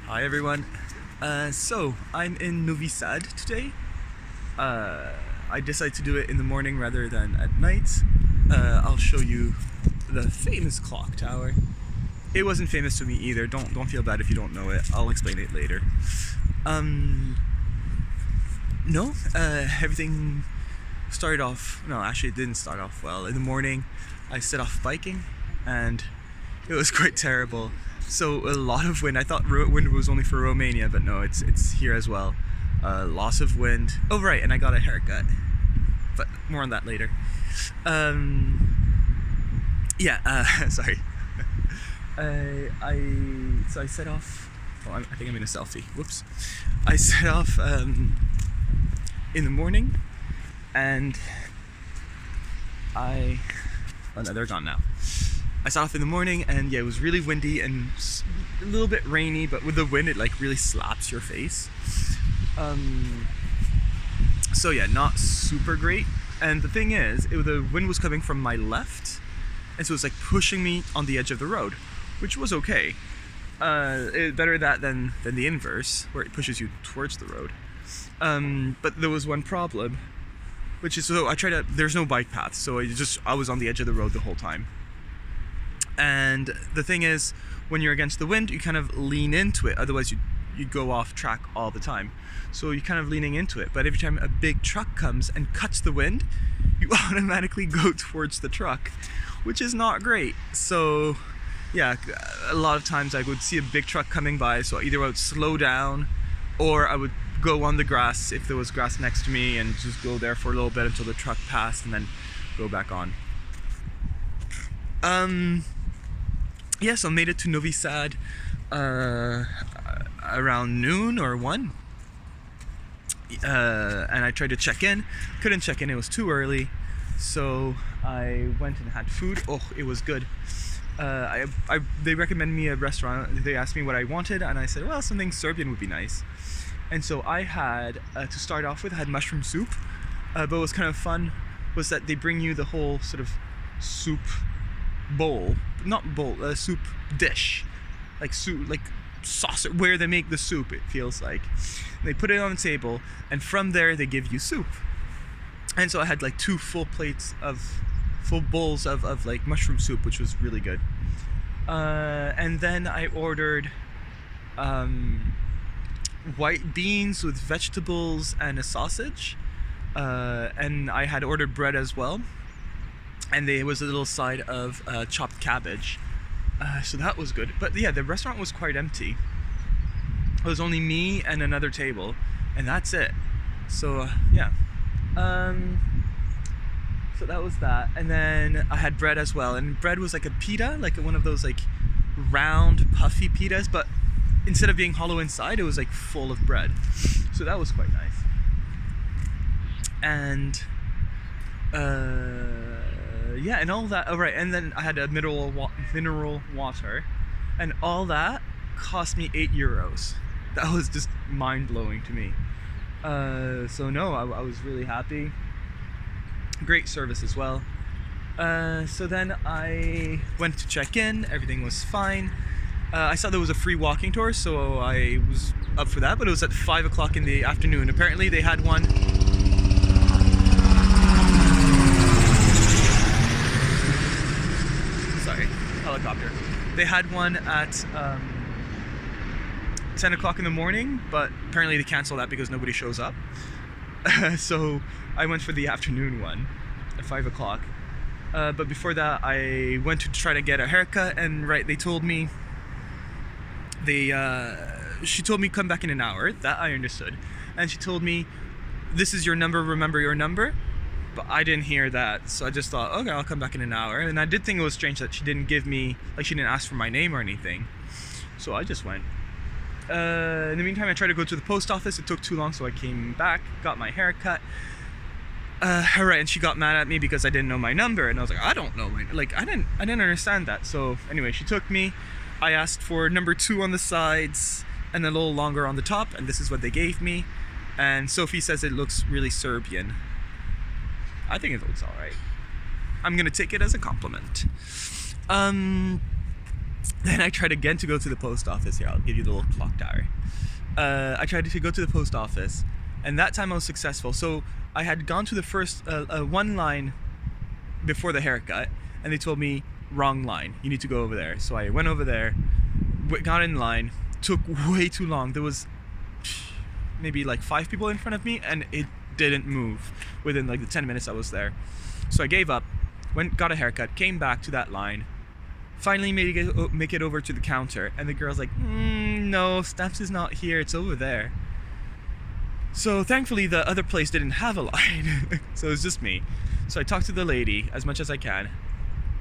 Hi everyone. So I'm in Novi Sad today. I decided to do it in the morning rather than at night. I'll show you the famous clock tower. It wasn't famous to me either. Don't feel bad if you don't know it. I'll explain it later. Everything started off. No, actually, it didn't start off well. In the morning, I set off biking, and it was quite terrible. So a lot of wind. I thought wind was only for Romania, but no, it's here as well. Loss of wind. Oh right, and I got a haircut, but more on that later. Sorry. I set off. Oh, I think I'm in a selfie. Whoops. I set off in the morning, and oh no, they're gone now. I set off in the morning, and yeah, it was really windy and a little bit rainy, but with the wind it like really slaps your face. So yeah, not super great. And the thing is, the wind was coming from my left, and so it was like pushing me on the edge of the road, which was okay. Better that than the inverse, where it pushes you towards the road. But there was one problem, which is, so there's no bike path, so I was on the edge of the road the whole time. And the thing is, when you're against the wind, you kind of lean into it, otherwise you go off track all the time. So you're kind of leaning into it, but every time a big truck comes and cuts the wind, you automatically go towards the truck, which is not great. So yeah, a lot of times I would see a big truck coming by, so either I would slow down, or I would go on the grass if there was grass next to me and just go there for a little bit until the truck passed and then go back on. Yeah, so I made it to Novi Sad around noon or 1. And I tried to check in, couldn't check in, it was too early. So I went and had food. Oh, it was good. They recommended me a restaurant. They asked me what I wanted, and I said, well, something Serbian would be nice. And so I had, to start off with, I had mushroom soup. But what was kind of fun was that they bring you the whole sort of soup soup dish, like soup, like saucer, where they make the soup, it feels like. They put it on the table, and from there they give you soup. And so I had like 2 full bowls of like mushroom soup, which was really good. And then I ordered white beans with vegetables and a sausage, and I had ordered bread as well. And there was a little side of chopped cabbage, so that was good. But yeah, the restaurant was quite empty. It was only me and another table, and that's it. So yeah, so that was that. And then I had bread as well, and bread was like a pita, like one of those like round puffy pitas, but instead of being hollow inside, it was like full of bread. So that was quite nice. And yeah, and all that. Oh right, and then I had a mineral water, and all that cost me €8. That was just mind-blowing to me. So no, I was really happy. Great service as well. So then I went to check in. Everything was fine. I saw there was a free walking tour, so I was up for that. But it was at 5 o'clock in the afternoon. Apparently they had one. Helicopter. They had one at 10 o'clock in the morning, but apparently they canceled that because nobody shows up. So I went for the afternoon one at 5 o'clock. But before that, I went to try to get a haircut, and right, they told me she told me come back in an hour. That I understood, and she told me, "This is your number. Remember your number." But I didn't hear that, so I just thought, okay, I'll come back in an hour. And I did think it was strange that she didn't give me, like, she didn't ask for my name or anything. So I just went. In the meantime, I tried to go to the post office. It took too long, so I came back, got my hair cut. Alright, and she got mad at me because I didn't know my number, and I was like, I don't know I didn't understand that. So anyway, she took me. I asked for number 2 on the sides and a little longer on the top, and this is what they gave me. And Sophie says it looks really Serbian. I think it looks alright. I'm gonna take it as a compliment. Then I tried again to go to the post office. Here, I'll give you the little clock tower. I tried to go to the post office, and that time I was successful. So I had gone to the first one line before the haircut, and they told me, wrong line, you need to go over there. So I went over there, got in line, took way too long. There was maybe like 5 people in front of me, and it didn't move within like the 10 minutes I was there. So I gave up, got a haircut, came back to that line, finally make it over to the counter, and the girl's like, no, Stamps is not here, it's over there. So thankfully the other place didn't have a line, so it was just me. So I talked to the lady as much as I can,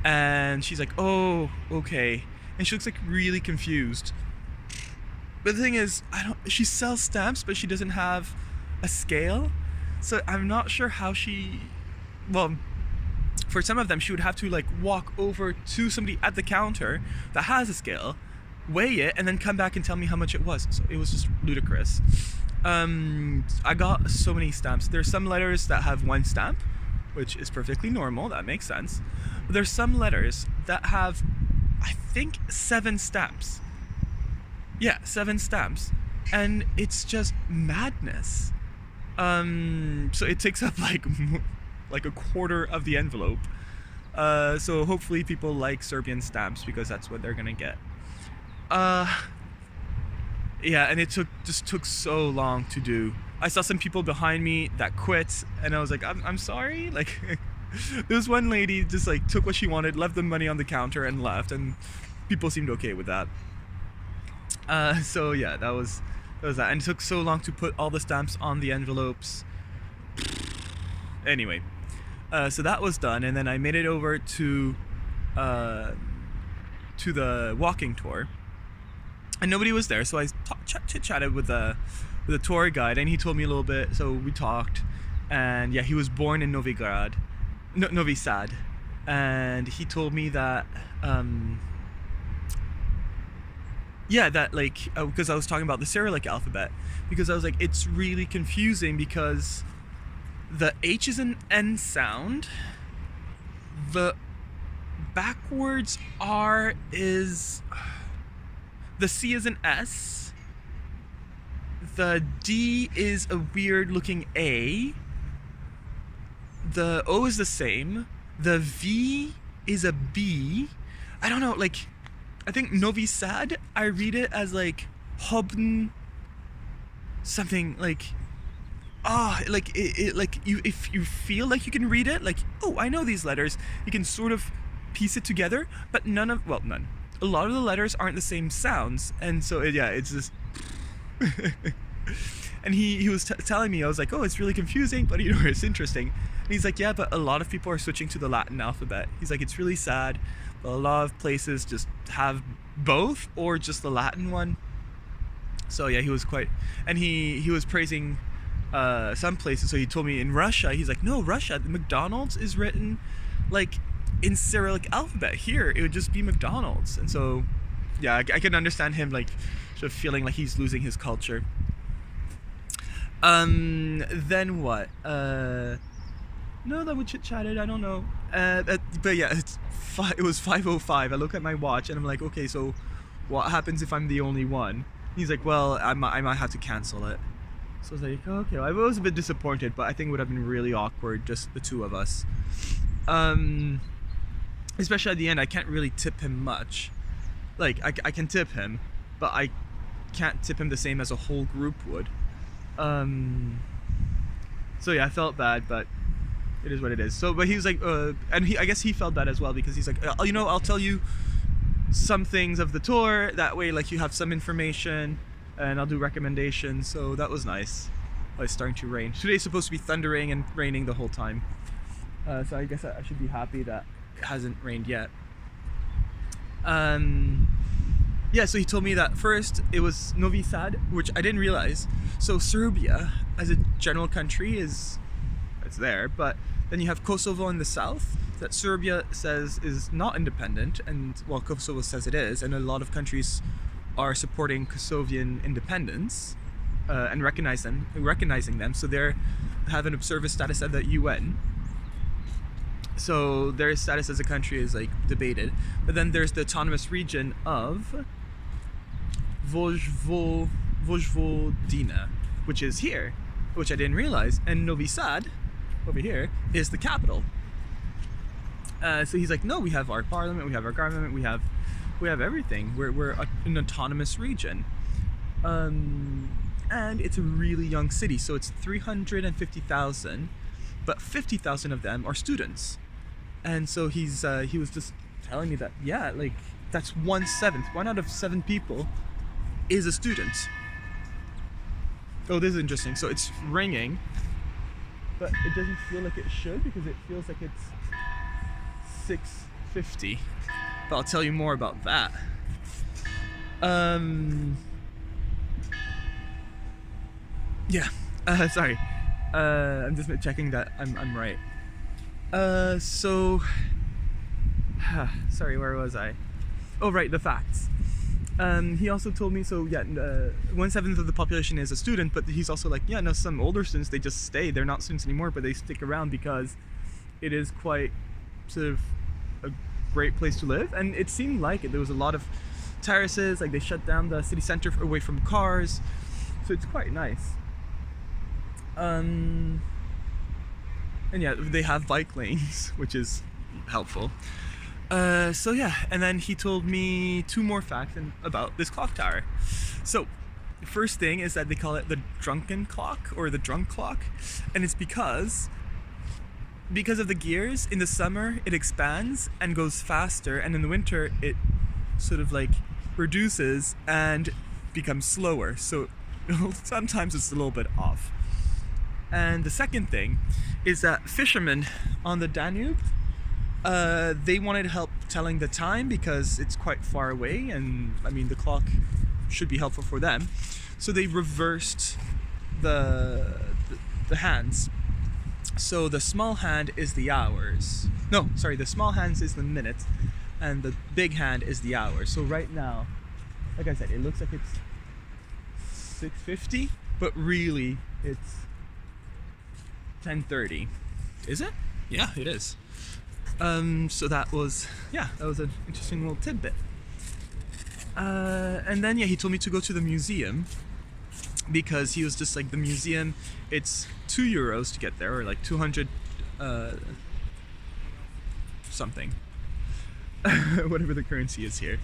and she's like, oh, okay. And she looks like really confused. But the thing is, she sells stamps, but she doesn't have a scale. So I'm not sure how well, for some of them, she would have to like walk over to somebody at the counter that has a scale, weigh it, and then come back and tell me how much it was. So it was just ludicrous. I got so many stamps. There's some letters that have 1 stamp, which is perfectly normal, that makes sense. But there's some letters that have, I think, 7 stamps. Yeah, 7 stamps. And it's just madness. So it takes up like a quarter of the envelope. So hopefully people like Serbian stamps, because that's what they're gonna get. Yeah, and it just took so long to do. I saw some people behind me that quit, and I was like, I'm sorry. Like, there was one lady just like took what she wanted, left the money on the counter, and left, and people seemed okay with that. So yeah, that was that, and it took so long to put all the stamps on the envelopes. Anyway, so that was done, and then I made it over to the walking tour. And nobody was there, so I chit-chatted with the tour guide, and he told me a little bit, so we talked. And yeah, he was born in Novi Sad, and he told me that that like, because I was talking about the Cyrillic alphabet, because I was like, it's really confusing because the H is an N sound, the backwards R is, the C is an S, the D is a weird looking A, the O is the same, the V is a B. I don't know, like, I think Novi Sad, I read it as like Hobn something, like, like it like if you feel like you can read it, like, oh, I know these letters, you can sort of piece it together, but none. A lot of the letters aren't the same sounds, and so yeah, it's just. And he was telling me, I was like, oh, it's really confusing, but it's interesting. And he's like, yeah, but a lot of people are switching to the Latin alphabet. He's like, it's really sad, but a lot of places just have both or just the Latin one. So yeah, he was quite, and he was praising some places. So he told me in Russia, he's like, no, Russia, the McDonald's is written like in Cyrillic alphabet. Here it would just be McDonald's. And so yeah, I can understand him like sort of feeling like he's losing his culture. Then what? No, that we chit-chatted, I don't know. But yeah, it was 5:05. I look at my watch and I'm like, okay, so what happens if I'm the only one? He's like, well, I might have to cancel it. So I was like, okay, I was a bit disappointed, but I think it would have been really awkward, just the two of us. Especially at the end, I can't really tip him much. Like, I can tip him, but I can't tip him the same as a whole group would. So yeah, I felt bad, but it is what it is. So, but he was like, and I guess he felt bad as well, because he's like, I'll tell you some things of the tour, that way like you have some information, and I'll do recommendations. So that was nice. Oh, it's starting to rain. Today's supposed to be thundering and raining the whole time. So I guess I should be happy that it hasn't rained yet. Yeah, so he told me that first it was Novi Sad, which I didn't realize. So Serbia, as a general country, it's there, but then you have Kosovo in the south, that Serbia says is not independent, and well, Kosovo says it is, and a lot of countries are supporting Kosovian independence and recognizing them, so they have an observer status at the UN. So their status as a country is like debated. But then there's the autonomous region of Vojvodina, which is here, which I didn't realize. And Novi Sad, over here, is the capital. So he's like, no, we have our parliament, we have our government, we have everything. We're an autonomous region. And it's a really young city, so it's 350,000, but 50,000 of them are students. And so he was just telling me that, yeah, like that's 1/7, 1 out of 7 people is a student. Oh, this is interesting. So it's ringing, but it doesn't feel like it should because it feels like it's 6:50. But I'll tell you more about that. Yeah. Sorry. I'm just checking that I'm right. Sorry, where was I? Oh, right, the facts. He also told me, so yeah, 1/7 of the population is a student, but he's also like, yeah, no, some older students, they just stay. They're not students anymore, but they stick around because it is quite sort of a great place to live. And it seemed like it. There was a lot of terraces, like they shut down the city center away from cars. So it's quite nice. And yeah, they have bike lanes, which is helpful. So yeah, and then he told me 2 more facts about this clock tower. So the first thing is that they call it the drunken clock or the drunk clock, and it's because of the gears. In the summer it expands and goes faster, and in the winter it sort of like reduces and becomes slower, so sometimes it's a little bit off. And the second thing is that fishermen on the Danube, they wanted help telling the time because it's quite far away, and I mean the clock should be helpful for them. So they reversed the hands. So the small hand is the hours. No, sorry, the small hand is the minutes, and the big hand is the hours. So right now, like I said, it looks like it's 6:50, but really it's 10:30. Is it? Yeah, it is. So that was an interesting little tidbit. And then yeah, he told me to go to the museum because he was just like, the museum, it's €2 to get there, or like 200 something, whatever the currency is here.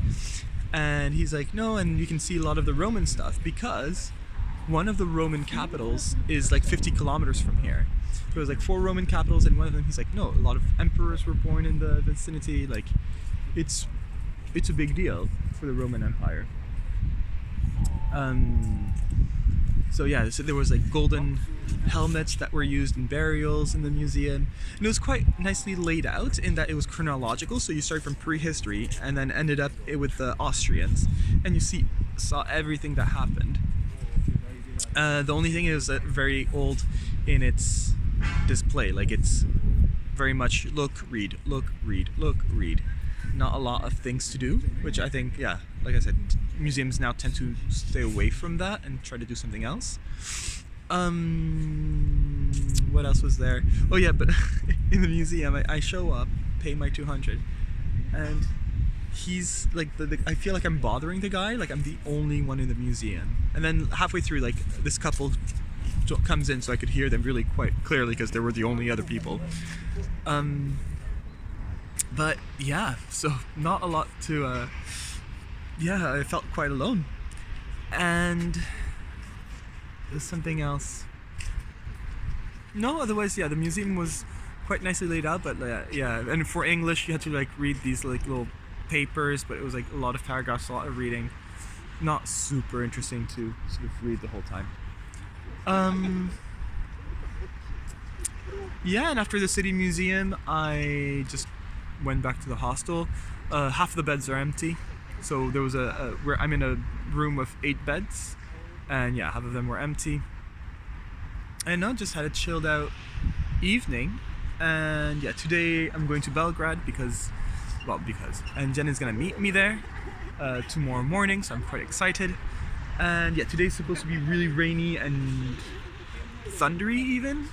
And he's like, no, and you can see a lot of the Roman stuff because one of the Roman capitals is like 50 kilometers from here. There was like 4 Roman capitals, and one of them, he's like, no, a lot of emperors were born in the vicinity. Like, it's a big deal for the Roman Empire. So yeah, so there was like golden helmets that were used in burials in the museum, and it was quite nicely laid out in that it was chronological. So you start from prehistory and then ended up with the Austrians, and you saw everything that happened. The only thing is that very old in its display, like it's very much look, read, look, read, look, read. Not a lot of things to do, which I think, yeah, like I said, museums now tend to stay away from that and try to do something else. What else was there? Oh yeah, but in the museum, I show up, pay my 200, and he's like, I feel like I'm bothering the guy, like I'm the only one in the museum. And then halfway through, like this couple comes in, so I could hear them really quite clearly because they were the only other people. But yeah, so not a lot to, yeah, I felt quite alone. And there's something else. No, otherwise, yeah, the museum was quite nicely laid out, but yeah, and for English, you had to like read these like little papers, but it was like a lot of paragraphs, a lot of reading. Not super interesting to sort of read the whole time. Yeah, and after the city museum, I just went back to the hostel. Half of the beds are empty, so there was where I'm in a room with 8 beds, and yeah, half of them were empty. And I just had a chilled out evening. And yeah, today I'm going to Belgrade and Jen is gonna meet me there tomorrow morning, so I'm quite excited. And yeah, today's supposed to be really rainy and thundery even.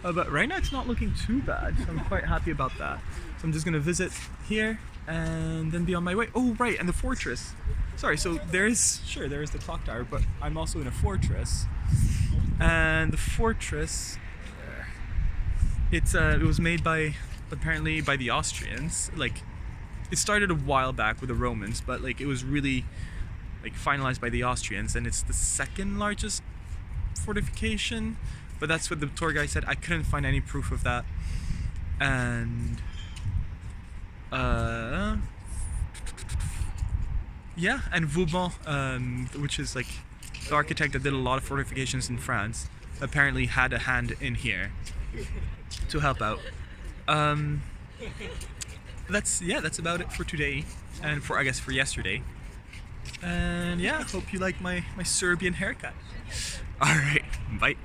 But right now it's not looking too bad, so I'm quite happy about that. So I'm just gonna visit here and then be on my way. Oh right, and the fortress. Sorry, so there is the clock tower, but I'm also in a fortress. And the fortress, it was made apparently by the Austrians. Like, it started a while back with the Romans, but like it was really like finalized by the Austrians, and it's the second largest fortification. But that's what the tour guide said. I couldn't find any proof of that. And yeah, and Vauban, which is like the architect that did a lot of fortifications in France, apparently had a hand in here to help out. That's about it for today, and for yesterday. And yeah, hope you like my Serbian haircut. All right, bye.